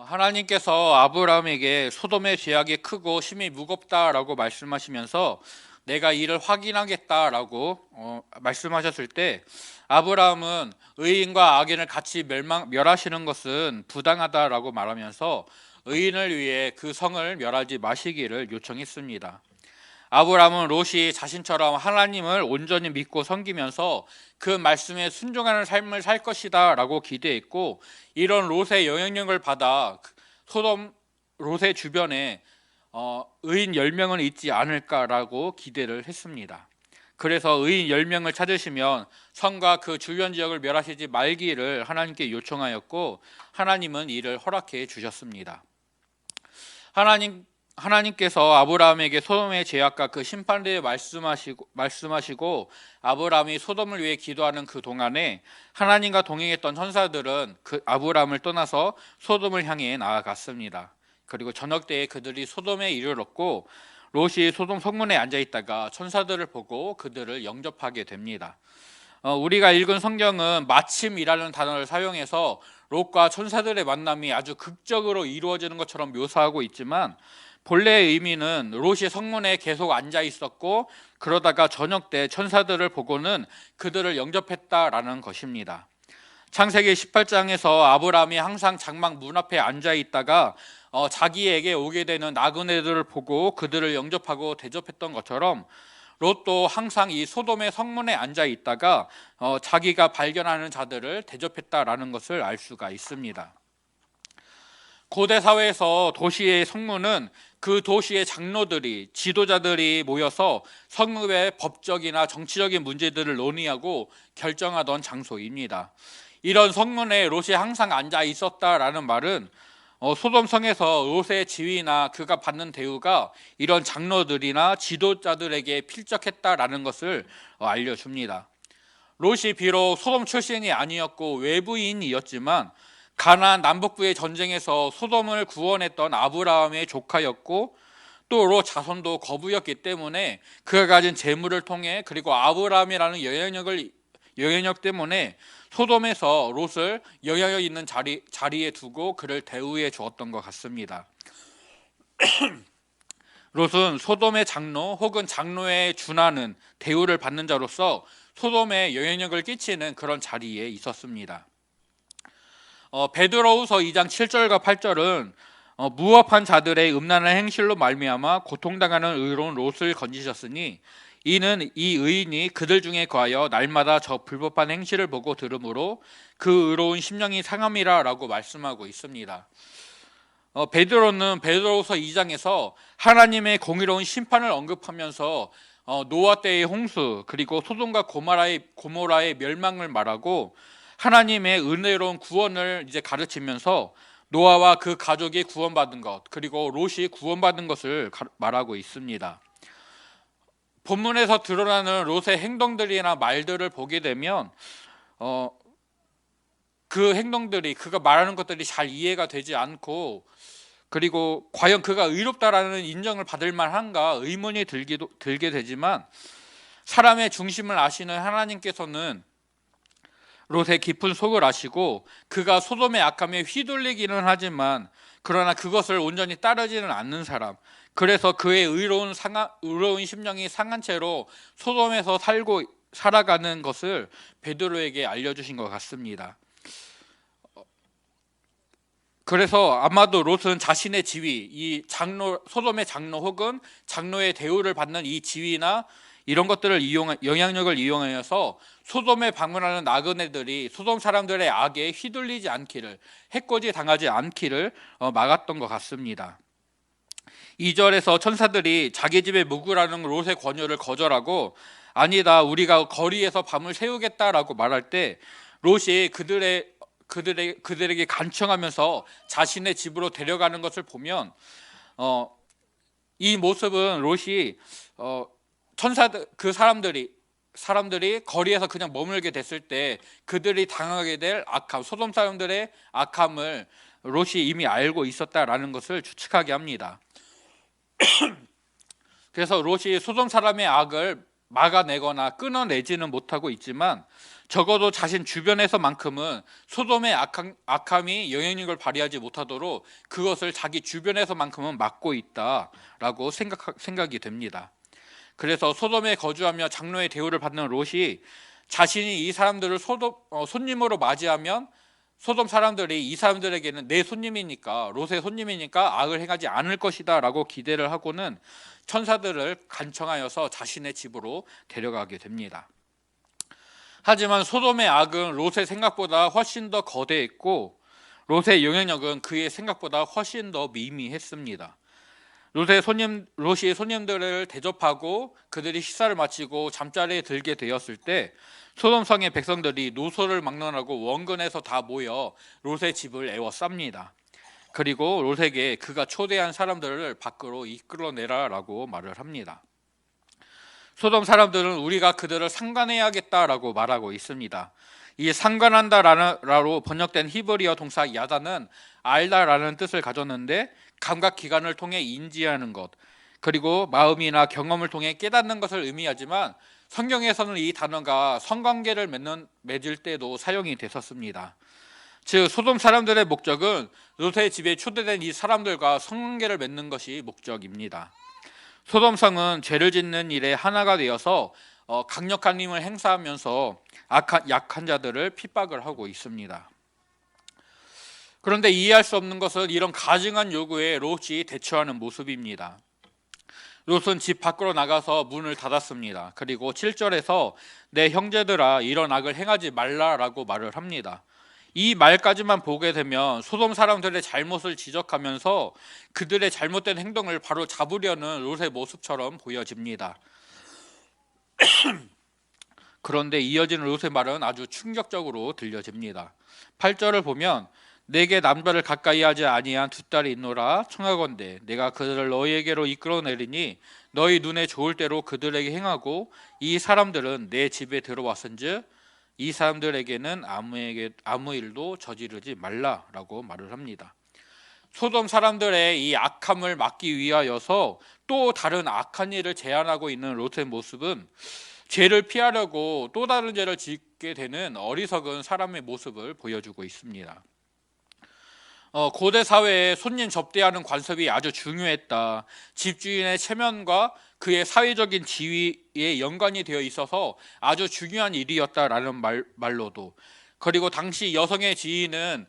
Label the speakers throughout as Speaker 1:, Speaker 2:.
Speaker 1: 하나님께서 아브라함에게 소돔의 죄악이 크고 심히 무겁다라고 말씀하시면서 내가 이를 확인하겠다라고 말씀하셨을 때 아브라함은 의인과 악인을 같이 멸하시는 것은 부당하다라고 말하면서 의인을 위해 그 성을 멸하지 마시기를 요청했습니다. 아브라함은 롯이 자신처럼 하나님을 온전히 믿고 섬기면서 그 말씀에 순종하는 삶을 살 것이다 라고 기대했고, 이런 롯의 영향력을 받아 소돔 롯의 주변에 의인 10명은 있지 않을까라고 기대를 했습니다. 그래서 의인 10명을 찾으시면 성과 그 주변 지역을 멸하시지 말기를 하나님께 요청하였고, 하나님은 이를 허락해 주셨습니다. 하나님께서 아브라함에게 소돔의 죄악과 그 심판대에 말씀하시고 아브라함이 소돔을 위해 기도하는 그 동안에 하나님과 동행했던 천사들은 그 아브라함을 떠나서 소돔을 향해 나아갔습니다. 그리고 저녁 때에 그들이 소돔에 이르렀고 롯이 소돔 성문에 앉아 있다가 천사들을 보고 그들을 영접하게 됩니다. 우리가 읽은 성경은 마침이라는 단어를 사용해서 롯과 천사들의 만남이 아주 극적으로 이루어지는 것처럼 묘사하고 있지만, 본래의 의미는 롯이 성문에 계속 앉아 있었고 그러다가 저녁 때 천사들을 보고는 그들을 영접했다라는 것입니다. 창세기 18장에서 아브라함이 항상 장막 문 앞에 앉아 있다가 자기에게 오게 되는 나그네들을 보고 그들을 영접하고 대접했던 것처럼 롯도 항상 이 소돔의 성문에 앉아 있다가 자기가 발견하는 자들을 대접했다라는 것을 알 수가 있습니다. 고대 사회에서 도시의 성문은 그 도시의 장로들이, 지도자들이 모여서 성읍의 법적이나 정치적인 문제들을 논의하고 결정하던 장소입니다. 이런 성문에 롯이 항상 앉아 있었다라는 말은 소돔 성에서 롯의 지위나 그가 받는 대우가 이런 장로들이나 지도자들에게 필적했다라는 것을 알려줍니다. 롯이 비록 소돔 출신이 아니었고 외부인이었지만 가나안 남북부의 전쟁에서 소돔을 구원했던 아브라함의 조카였고, 또 롯 자손도 거부였기 때문에 그가 가진 재물을 통해, 그리고 아브라함이라는 영향력 때문에 소돔에서 롯을 영향력 있는 자리에 두고 그를 대우해 주었던 것 같습니다. 롯은 소돔의 장로 혹은 장로에 준하는 대우를 받는 자로서 소돔에 영향력을 끼치는 그런 자리에 있었습니다. 베드로후서 2장 7절과 8절은 무업한 자들의 음란한 행실로 말미암아 고통당하는 의로운 롯을 건지셨으니 이는 이 의인이 그들 중에 거하여 날마다 저 불법한 행실을 보고 들으므로 그 의로운 심령이 상함이라 라고 말씀하고 있습니다. 베드로는 베드로후서 2장에서 하나님의 공의로운 심판을 언급하면서 노아 때의 홍수, 그리고 소돔과 고모라의 멸망을 말하고 하나님의 은혜로운 구원을 이제 가르치면서 노아와 그 가족이 구원받은 것, 그리고 롯이 구원받은 것을 말하고 있습니다. 본문에서 드러나는 롯의 행동들이나 말들을 보게 되면 그 행동들이, 그가 말하는 것들이 잘 이해가 되지 않고, 그리고 과연 그가 의롭다라는 인정을 받을 만한가 의문이 들게 되지만, 사람의 중심을 아시는 하나님께서는 롯의 깊은 속을 아시고 그가 소돔의 악함에 휘둘리기는 하지만 그러나 그것을 온전히 따르지는 않는 사람, 그래서 그의 의로운 심령이 상한 채로 소돔에서 살아가는 것을 베드로에게 알려주신 것 같습니다. 그래서 아마도 롯은 자신의 지위, 이 소돔의 장로 혹은 장로의 대우를 받는 이 지위나 이런 것들을 영향력을 이용하여서 소돔에 방문하는 나그네들이 소돔 사람들의 악에 휘둘리지 않기를, 해코지 당하지 않기를 막았던 것 같습니다. 2절에서 천사들이 자기 집에 묵으라는 롯의 권유를 거절하고 아니다, 우리가 거리에서 밤을 새우겠다라고 말할 때 롯이 그들에게 간청하면서 자신의 집으로 데려가는 것을 보면 이 모습은 롯이 사람들이 거리에서 그냥 머물게 됐을 때 그들이 당하게 될 악함, 소돔 사람들의 악함을 롯이 이미 알고 있었다라는 것을 추측하게 합니다. 그래서 롯이 소돔 사람의 악을 막아내거나 끊어내지는 못하고 있지만 적어도 자신 주변에서만큼은 소돔의 악함이 영향력을 발휘하지 못하도록 그것을 자기 주변에서만큼은 막고 있다라고 생각이 됩니다. 그래서 소돔에 거주하며 장로의 대우를 받는 롯이 자신이 이 사람들을 손님으로 맞이하면 소돔 사람들이 이 사람들에게는 내 손님이니까, 롯의 손님이니까 악을 행하지 않을 것이다 라고 기대를 하고는 천사들을 간청하여서 자신의 집으로 데려가게 됩니다. 하지만 소돔의 악은 롯의 생각보다 훨씬 더 거대했고 롯의 영향력은 그의 생각보다 훨씬 더 미미했습니다. 롯이 손님들을 대접하고 그들이 식사를 마치고 잠자리에 들게 되었을 때 소돔성의 백성들이 노소를 막론하고 원근에서 다 모여 롯의 집을 에워쌉니다. 그리고 롯에게 그가 초대한 사람들을 밖으로 이끌어내라라고 말을 합니다. 소돔 사람들은 우리가 그들을 상관해야겠다라고 말하고 있습니다. 이 상관한다라로 번역된 히브리어 동사 야다는 알다라는 뜻을 가졌는데 감각 기관을 통해 인지하는 것, 그리고 마음이나 경험을 통해 깨닫는 것을 의미하지만 성경에서는 이 단어가 성관계를 맺을 때도 사용이 됐었습니다. 즉 소돔 사람들의 목적은 롯의 집에 초대된 이 사람들과 성관계를 맺는 것이 목적입니다. 소돔성은 죄를 짓는 일에 하나가 되어서 강력한 힘을 행사하면서 약한 자들을 핍박을 하고 있습니다. 그런데 이해할 수 없는 것은 이런 가증한 요구에 롯이 대처하는 모습입니다. 롯은 집 밖으로 나가서 문을 닫았습니다. 그리고 7절에서 내 형제들아 이런 악을 행하지 말라라고 말을 합니다. 이 말까지만 보게 되면 소돔 사람들의 잘못을 지적하면서 그들의 잘못된 행동을 바로 잡으려는 롯의 모습처럼 보여집니다. 그런데 이어지는 롯의 말은 아주 충격적으로 들려집니다. 8절을 보면 내게 남자를 가까이 하지 아니한 두 딸이 있노라. 청하건대 내가 그들을 너희에게로 이끌어내리니 너희 눈에 좋을 대로 그들에게 행하고 이 사람들은 내 집에 들어왔은즉 이 사람들에게는 아무 일도 저지르지 말라라고 말을 합니다. 소돔 사람들의 이 악함을 막기 위하여서 또 다른 악한 일을 제안하고 있는 롯의 모습은 죄를 피하려고 또 다른 죄를 짓게 되는 어리석은 사람의 모습을 보여주고 있습니다. 고대 사회에 손님 접대하는 관습이 아주 중요했다. 집주인의 체면과 그의 사회적인 지위에 연관이 되어 있어서 아주 중요한 일이었다라는 말로도, 그리고 당시 여성의 지위는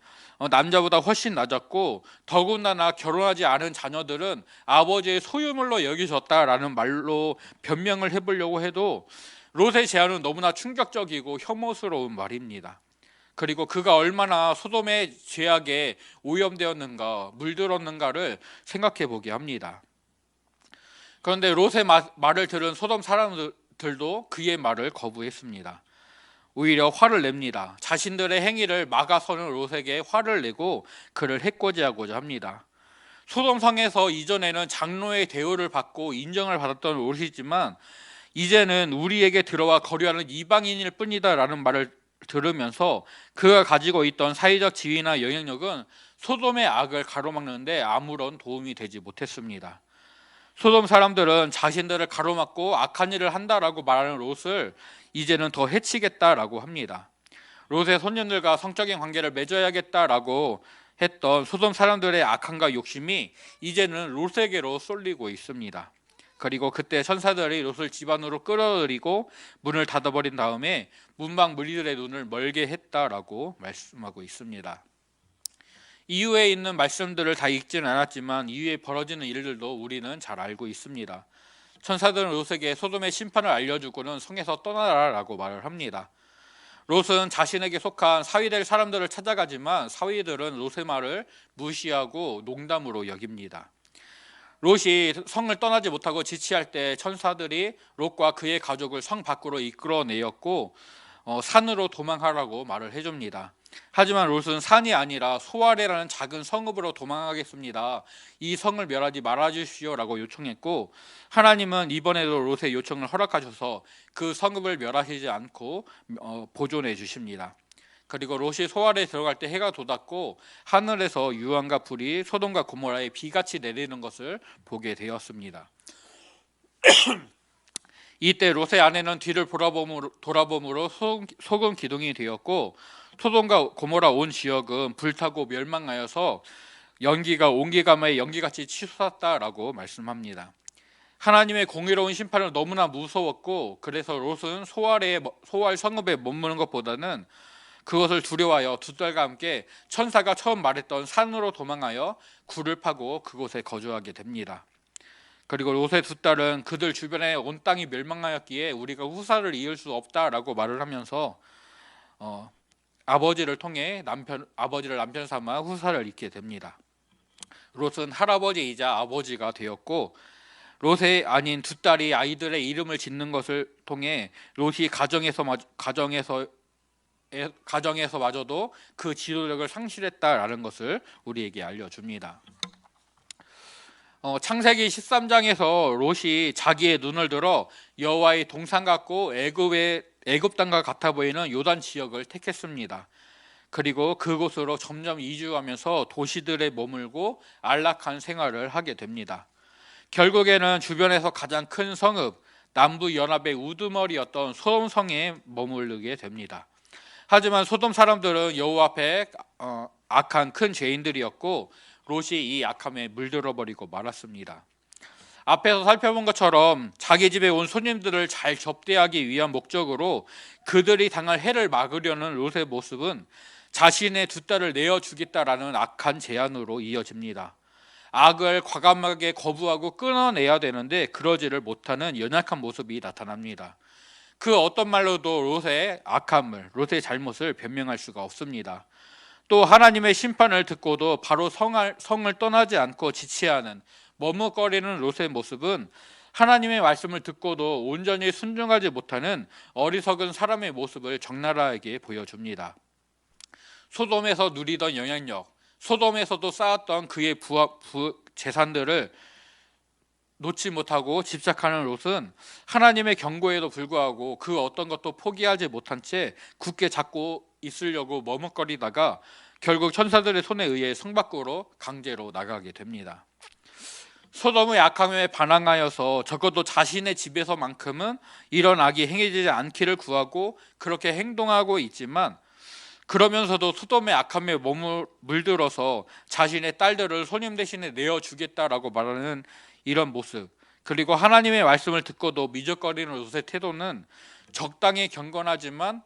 Speaker 1: 남자보다 훨씬 낮았고 더군다나 결혼하지 않은 자녀들은 아버지의 소유물로 여기졌다라는 말로 변명을 해보려고 해도 롯의 제안은 너무나 충격적이고 혐오스러운 말입니다. 그리고 그가 얼마나 소돔의 죄악에 오염되었는가, 물들었는가를 생각해 보게 합니다. 그런데 롯의 말을 들은 소돔 사람들도 그의 말을 거부했습니다. 오히려 화를 냅니다. 자신들의 행위를 막아서는 롯에게 화를 내고 그를 해코지하고자 합니다. 소돔 성에서 이전에는 장로의 대우를 받고 인정을 받았던 롯이지만 이제는 우리에게 들어와 거류하는 이방인일 뿐이다라는 말을 들으면서 그가 가지고 있던 사회적 지위나 영향력은 소돔의 악을 가로막는데 아무런 도움이 되지 못했습니다. 소돔 사람들은 자신들을 가로막고 악한 일을 한다라고 말하는 롯을 이제는 더 해치겠다라고 합니다. 롯의 손님들과 성적인 관계를 맺어야겠다라고 했던 소돔 사람들의 악함과 욕심이 이제는 롯에게로 쏠리고 있습니다. 그리고 그때 천사들이 롯을 집 안으로 끌어들이고 문을 닫아버린 다음에 문방 무리들의 눈을 멀게 했다라고 말씀하고 있습니다. 이후에 있는 말씀들을 다 읽지는 않았지만 이후에 벌어지는 일들도 우리는 잘 알고 있습니다. 천사들은 롯에게 소돔의 심판을 알려주고는 성에서 떠나라라고 말을 합니다. 롯은 자신에게 속한 사위될 사람들을 찾아가지만 사위들은 롯의 말을 무시하고 농담으로 여깁니다. 롯이 성을 떠나지 못하고 지치할 때 천사들이 롯과 그의 가족을 성 밖으로 이끌어내었고 산으로 도망하라고 말을 해줍니다. 하지만 롯은 산이 아니라 소아레라는 작은 성읍으로 도망하겠습니다. 이 성을 멸하지 말아주시오라고 요청했고 하나님은 이번에도 롯의 요청을 허락하셔서 그 성읍을 멸하시지 않고 보존해 주십니다. 그리고 롯이 소알에 들어갈 때 해가 돋았고 하늘에서 유황과 불이 소돔과 고모라에 비같이 내리는 것을 보게 되었습니다. 이때 롯의 아내는 뒤를 돌아봄으로 소금 기둥이 되었고, 소돔과 고모라 온 지역은 불타고 멸망하여서 온기가마에 연기같이 치솟았다라고 말씀합니다. 하나님의 공의로운 심판을 너무나 무서웠고, 그래서 롯은 소알 성읍에 머무는 것보다는 그것을 두려워하여 두 딸과 함께 천사가 처음 말했던 산으로 도망하여 굴을 파고 그곳에 거주하게 됩니다. 그리고 롯의 두 딸은 그들 주변에 온 땅이 멸망하였기에 우리가 후사를 이을 수 없다라고 말을 하면서 아버지를 통해 아버지를 남편 삼아 후사를 잇게 됩니다. 롯은 할아버지이자 아버지가 되었고, 롯의 아닌 두 딸이 아이들의 이름을 짓는 것을 통해 롯이 가정에서마저도 그 지도력을 상실했다라는 것을 우리에게 알려줍니다. 창세기 13장에서 롯이 자기의 눈을 들어 여호와의 동산 같고 애굽 땅과 같아 보이는 요단 지역을 택했습니다. 그리고 그곳으로 점점 이주하면서 도시들에 머물고 안락한 생활을 하게 됩니다. 결국에는 주변에서 가장 큰 성읍, 남부 연합의 우두머리였던 소돔성에 머무르게 됩니다. 하지만 소돔 사람들은 여호와 앞에 악한 큰 죄인들이었고, 롯이 이 악함에 물들어 버리고 말았습니다. 앞에서 살펴본 것처럼 자기 집에 온 손님들을 잘 접대하기 위한 목적으로 그들이 당할 해를 막으려는 롯의 모습은 자신의 두 딸을 내어주겠다라는 악한 제안으로 이어집니다. 악을 과감하게 거부하고 끊어내야 되는데 그러지를 못하는 연약한 모습이 나타납니다. 그 어떤 말로도 롯의 잘못을 변명할 수가 없습니다. 또 하나님의 심판을 듣고도 바로 성을 떠나지 않고 지체하는 머뭇거리는 롯의 모습은 하나님의 말씀을 듣고도 온전히 순종하지 못하는 어리석은 사람의 모습을 적나라하게 보여줍니다. 소돔에서 누리던 영향력, 소돔에서도 쌓았던 그의 재산들을 놓지 못하고 집착하는 롯은 하나님의 경고에도 불구하고 그 어떤 것도 포기하지 못한 채 굳게 잡고 있으려고 머뭇거리다가 결국 천사들의 손에 의해 성 밖으로 강제로 나가게 됩니다. 소돔의 악함에 반항하여서 적어도 자신의 집에서만큼은 이런 악이 행해지지 않기를 구하고 그렇게 행동하고 있지만, 그러면서도 소돔의 악함에 물들어서 자신의 딸들을 손님 대신에 내어주겠다라고 말하는 이런 모습, 그리고 하나님의 말씀을 듣고도 미적거리는 롯의 태도는 적당히 경건하지만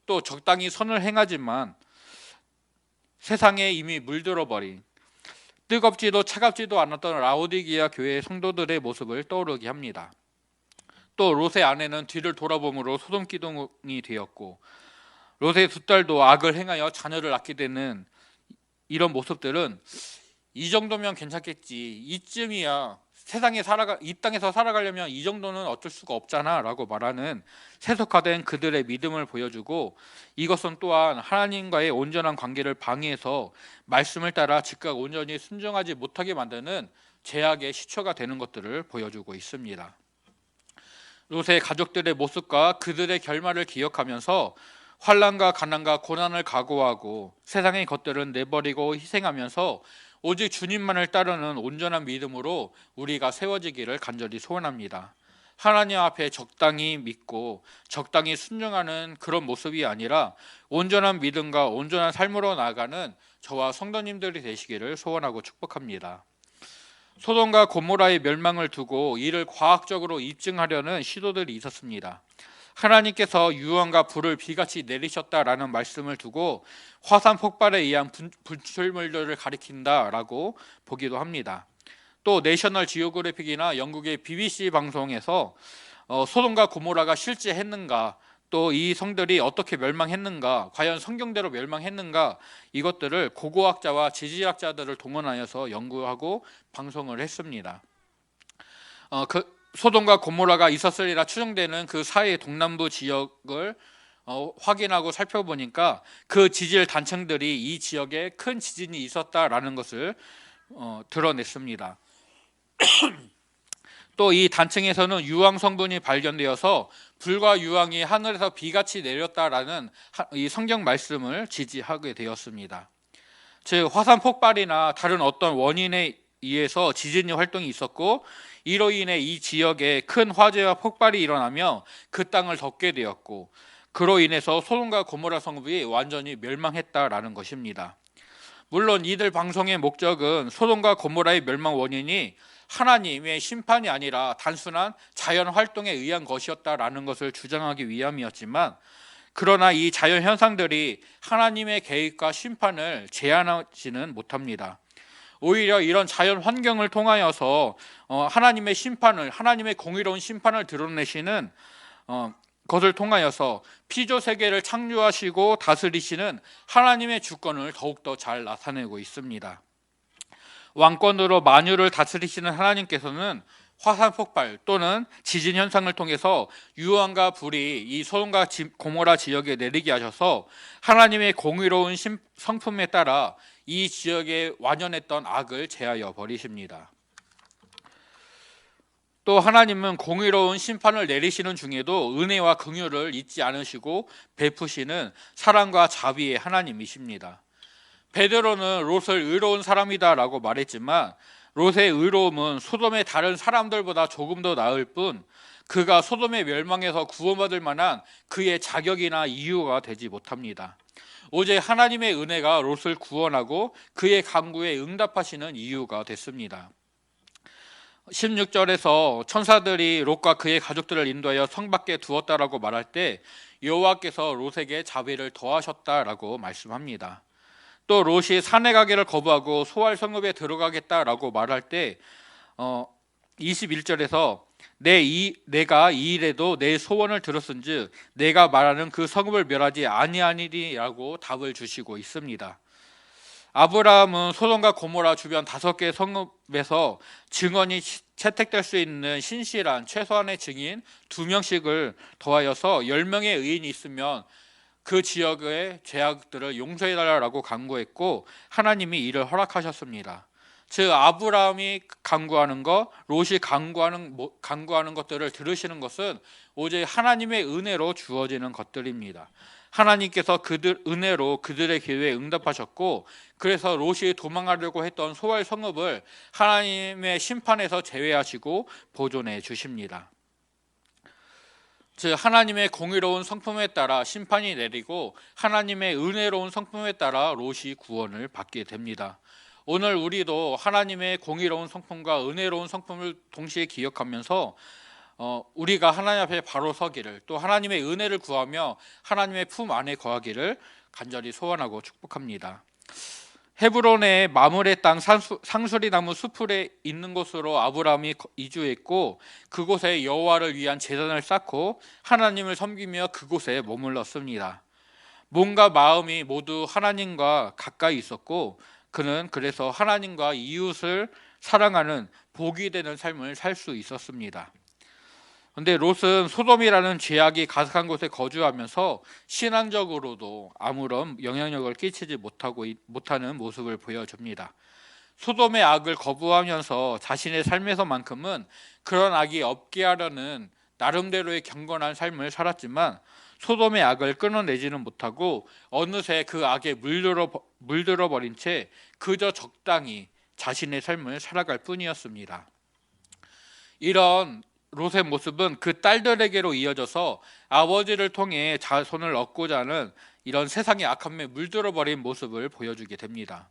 Speaker 1: 또 적당히 선을 행하지만 세상에 이미 물들어버린 뜨겁지도 차갑지도 않았던 라오디게아 교회의 성도들의 모습을 떠오르게 합니다. 또 롯의 아내는 뒤를 돌아봄으로 소돔 기둥이 되었고, 롯의 두 딸도 악을 행하여 자녀를 낳게 되는 이런 모습들은 이 정도면 괜찮겠지, 이쯤이야 이 땅에서 살아가려면 이 정도는 어쩔 수가 없잖아 라고 말하는 세속화된 그들의 믿음을 보여주고, 이것은 또한 하나님과의 온전한 관계를 방해해서 말씀을 따라 즉각 온전히 순종하지 못하게 만드는 죄악의 시초가 되는 것들을 보여주고 있습니다. 롯의 가족들의 모습과 그들의 결말을 기억하면서 환난과 가난과 고난을 각오하고 세상의 것들은 내버리고 희생하면서 오직 주님만을 따르는 온전한 믿음으로 우리가 세워지기를 간절히 소원합니다. 하나님 앞에 적당히 믿고 적당히 순종하는 그런 모습이 아니라 온전한 믿음과 온전한 삶으로 나아가는 저와 성도님들이 되시기를 소원하고 축복합니다. 소돔과 고모라의 멸망을 두고 이를 과학적으로 입증하려는 시도들이 있었습니다. 하나님께서 유황과 불을 비같이 내리셨다라는 말씀을 두고 화산 폭발에 의한 분출물들을 가리킨다라고 보기도 합니다. 또 내셔널 지오그래픽이나 영국의 BBC 방송에서 소돔과 고모라가 실제 했는가, 또 이 성들이 어떻게 멸망했는가, 과연 성경대로 멸망했는가, 이것들을 고고학자와 지질학자들을 동원하여서 연구하고 방송을 했습니다. 소돔과 고모라가 있었으리라 추정되는 그 사해 동남부 지역을 확인하고 살펴보니까 그 지질 단층들이 이 지역에 큰 지진이 있었다라는 것을 드러냈습니다. 또 이 단층에서는 유황 성분이 발견되어서 불과 유황이 하늘에서 비같이 내렸다라는 이 성경 말씀을 지지하게 되었습니다. 즉 화산 폭발이나 다른 어떤 원인에 의해서 지진이 활동이 있었고, 이로 인해 이 지역에 큰 화재와 폭발이 일어나며 그 땅을 덮게 되었고, 그로 인해서 소돔과 고모라 성읍이 완전히 멸망했다라는 것입니다. 물론 이들 방송의 목적은 소돔과 고모라의 멸망 원인이 하나님의 심판이 아니라 단순한 자연 활동에 의한 것이었다라는 것을 주장하기 위함이었지만, 그러나 이 자연 현상들이 하나님의 계획과 심판을 제한하지는 못합니다. 오히려 이런 자연 환경을 통하여서 하나님의 심판을, 하나님의 공의로운 심판을 드러내시는 것을 통하여서 피조 세계를 창조하시고 다스리시는 하나님의 주권을 더욱더 잘 나타내고 있습니다. 왕권으로 만유를 다스리시는 하나님께서는 화산 폭발 또는 지진 현상을 통해서 유황과 불이 이 소돔과 고모라 지역에 내리게 하셔서 하나님의 공의로운 성품에 따라 이 지역에 완연했던 악을 제하여 버리십니다. 또 하나님은 공의로운 심판을 내리시는 중에도 은혜와 긍휼을 잊지 않으시고 베푸시는 사랑과 자비의 하나님이십니다. 베드로는 롯을 의로운 사람이다라고 말했지만, 롯의 의로움은 소돔의 다른 사람들보다 조금 더 나을 뿐 그가 소돔의 멸망에서 구원받을 만한 그의 자격이나 이유가 되지 못합니다. 오직 하나님의 은혜가 롯을 구원하고 그의 간구에 응답하시는 이유가 됐습니다. 16절에서 천사들이 롯과 그의 가족들을 인도하여 성 밖에 두었다라고 말할 때 여호와께서 롯에게 자비를 더하셨다라고 말씀합니다. 또 롯이 산에 가기를 거부하고 소알 성읍에 들어가겠다라고 말할 때 21절에서 내가 이 일에도 내 소원을 들었은즉 내가 말하는 그 성읍을 멸하지 아니하니라고 답을 주시고 있습니다. 아브라함은 소돔과 고모라 주변 5개 성읍에서 증언이 채택될 수 있는 신실한 최소한의 증인 2명씩을 더하여서 10명의 의인이 있으면 그 지역의 죄악들을 용서해달라고 간구했고, 하나님이 이를 허락하셨습니다. 즉 아브라함이 간구하는 것, 롯이 간구하는 것들을 들으시는 것은 오직 하나님의 은혜로 주어지는 것들입니다. 하나님께서 그들 은혜로 그들의 기도에 응답하셨고, 그래서 롯이 도망가려고 했던 소알 성읍을 하나님의 심판에서 제외하시고 보존해 주십니다. 즉 하나님의 공의로운 성품에 따라 심판이 내리고 하나님의 은혜로운 성품에 따라 롯이 구원을 받게 됩니다. 오늘 우리도 하나님의 공의로운 성품과 은혜로운 성품을 동시에 기억하면서 우리가 하나님 앞에 바로 서기를, 또 하나님의 은혜를 구하며 하나님의 품 안에 거하기를 간절히 소원하고 축복합니다. 헤브론의 마므레 땅 상수리나무 숲풀에 있는 곳으로 아브라함이 이주했고, 그곳에 여호와를 위한 제단을 쌓고 하나님을 섬기며 그곳에 머물렀습니다. 몸과 마음이 모두 하나님과 가까이 있었고, 그는 그래서 하나님과 이웃을 사랑하는 복이 되는 삶을 살 수 있었습니다. 그런데 롯은 소돔이라는 죄악이 가득한 곳에 거주하면서 신앙적으로도 아무런 영향력을 끼치지 못하는 모습을 보여줍니다. 소돔의 악을 거부하면서 자신의 삶에서만큼은 그런 악이 없게 하려는 나름대로의 경건한 삶을 살았지만, 소돔의 악을 끊어내지는 못하고 어느새 그 악에 물들어 버린 채 그저 적당히 자신의 삶을 살아갈 뿐이었습니다. 이런 롯의 모습은 그 딸들에게로 이어져서 아버지를 통해 자손을 얻고자 하는 이런 세상의 악함에 물들어버린 모습을 보여주게 됩니다.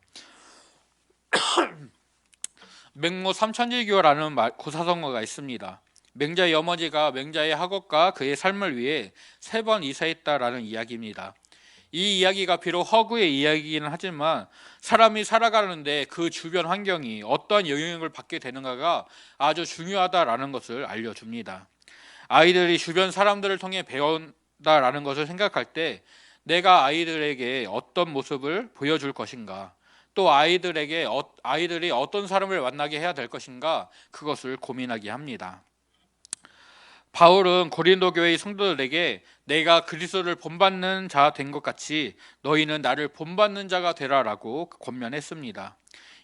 Speaker 1: 맹모 삼천지교라는 고사성어가 있습니다. 맹자의 어머니가 맹자의 학업과 그의 삶을 위해 3번 이사했다라는 이야기입니다. 이 이야기가 비록 허구의 이야기이긴 하지만 사람이 살아가는데 그 주변 환경이 어떠한 영향을 받게 되는가가 아주 중요하다라는 것을 알려줍니다. 아이들이 주변 사람들을 통해 배운다라는 것을 생각할 때 내가 아이들에게 어떤 모습을 보여줄 것인가, 또 아이들이 어떤 사람을 만나게 해야 될 것인가, 그것을 고민하게 합니다. 바울은 고린도 교회의 성도들에게 내가 그리스도를 본받는 자 된 것 같이 너희는 나를 본받는 자가 되라라고 권면했습니다.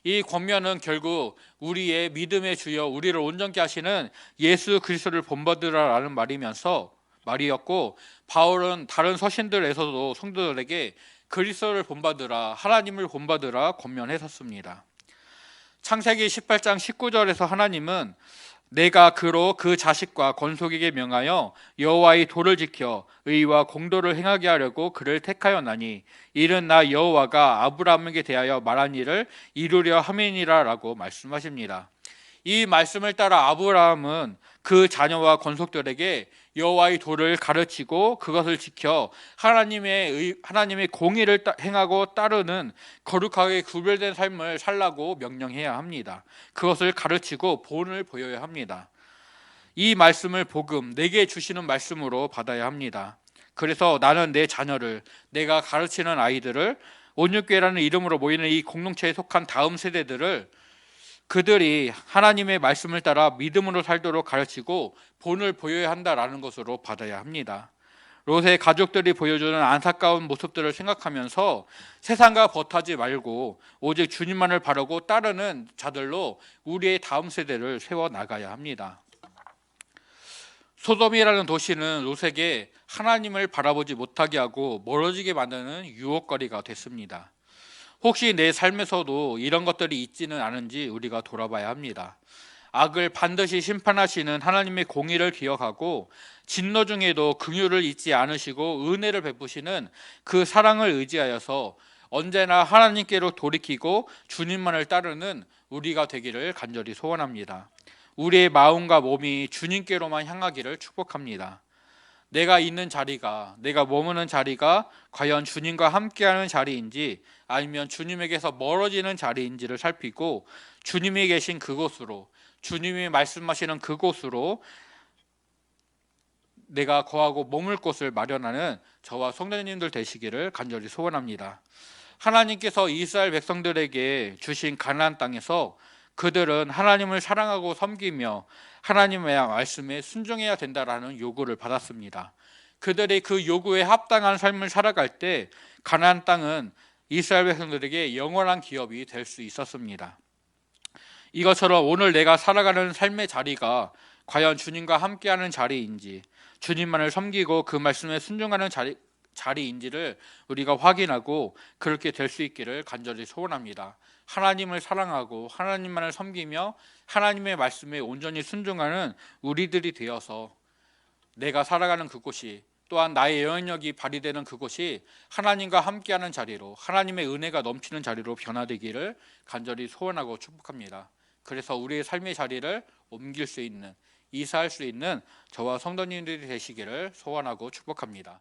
Speaker 1: 이 권면은 결국 우리의 믿음의 주여 우리를 온전케 하시는 예수 그리스도를 본받으라라는 말이었고, 바울은 다른 서신들에서도 성도들에게 그리스도를 본받으라, 하나님을 본받으라 권면했었습니다. 창세기 18장 19절에서 하나님은 내가 그로 그 자식과 건속에게 명하여 여호와의 도를 지켜 의와 공도를 행하게 하려고 그를 택하였나니 이는 나 여호와가 아브라함에게 대하여 말한 일을 이루려 함이니라 라고 말씀하십니다. 이 말씀을 따라 아브라함은 그 자녀와 건속들에게 여호와의 도를 가르치고 그것을 지켜 하나님의 공의를 행하고 따르는 거룩하게 구별된 삶을 살라고 명령해야 합니다. 그것을 가르치고 본을 보여야 합니다. 이 말씀을 복음, 내게 주시는 말씀으로 받아야 합니다. 그래서 나는 내 자녀를, 내가 가르치는 아이들을, 온유교회라는 이름으로 모이는 이 공동체에 속한 다음 세대들을 그들이 하나님의 말씀을 따라 믿음으로 살도록 가르치고 본을 보여야 한다라는 것으로 받아야 합니다. 롯의 가족들이 보여주는 안타까운 모습들을 생각하면서 세상과 버타지 말고 오직 주님만을 바라고 따르는 자들로 우리의 다음 세대를 세워나가야 합니다. 소돔이라는 도시는 롯에게 하나님을 바라보지 못하게 하고 멀어지게 만드는 유혹거리가 됐습니다. 혹시 내 삶에서도 이런 것들이 있지는 않은지 우리가 돌아봐야 합니다. 악을 반드시 심판하시는 하나님의 공의를 기억하고 진노 중에도 긍휼을 잊지 않으시고 은혜를 베푸시는 그 사랑을 의지하여서 언제나 하나님께로 돌이키고 주님만을 따르는 우리가 되기를 간절히 소원합니다. 우리의 마음과 몸이 주님께로만 향하기를 축복합니다. 내가 있는 자리가, 내가 머무는 자리가 과연 주님과 함께하는 자리인지 아니면 주님에게서 멀어지는 자리인지를 살피고 주님이 계신 그곳으로, 주님이 말씀하시는 그곳으로 내가 거하고 머물 곳을 마련하는 저와 성도님들 되시기를 간절히 소원합니다. 하나님께서 이스라엘 백성들에게 주신 가나안 땅에서 그들은 하나님을 사랑하고 섬기며 하나님의 말씀에 순종해야 된다라는 요구를 받았습니다. 그들이 그 요구에 합당한 삶을 살아갈 때 가나안 땅은 이스라엘 백성들에게 영원한 기업이 될 수 있었습니다. 이것처럼 오늘 내가 살아가는 삶의 자리가 과연 주님과 함께하는 자리인지, 주님만을 섬기고 그 말씀에 순종하는 자리인지를 우리가 확인하고 그렇게 될 수 있기를 간절히 소원합니다. 하나님을 사랑하고 하나님만을 섬기며 하나님의 말씀에 온전히 순종하는 우리들이 되어서 내가 살아가는 그곳이, 또한 나의 영향력이 발휘되는 그곳이 하나님과 함께하는 자리로, 하나님의 은혜가 넘치는 자리로 변화되기를 간절히 소원하고 축복합니다. 그래서 우리의 삶의 자리를 옮길 수 있는, 이사할 수 있는 저와 성도님들이 되시기를 소원하고 축복합니다.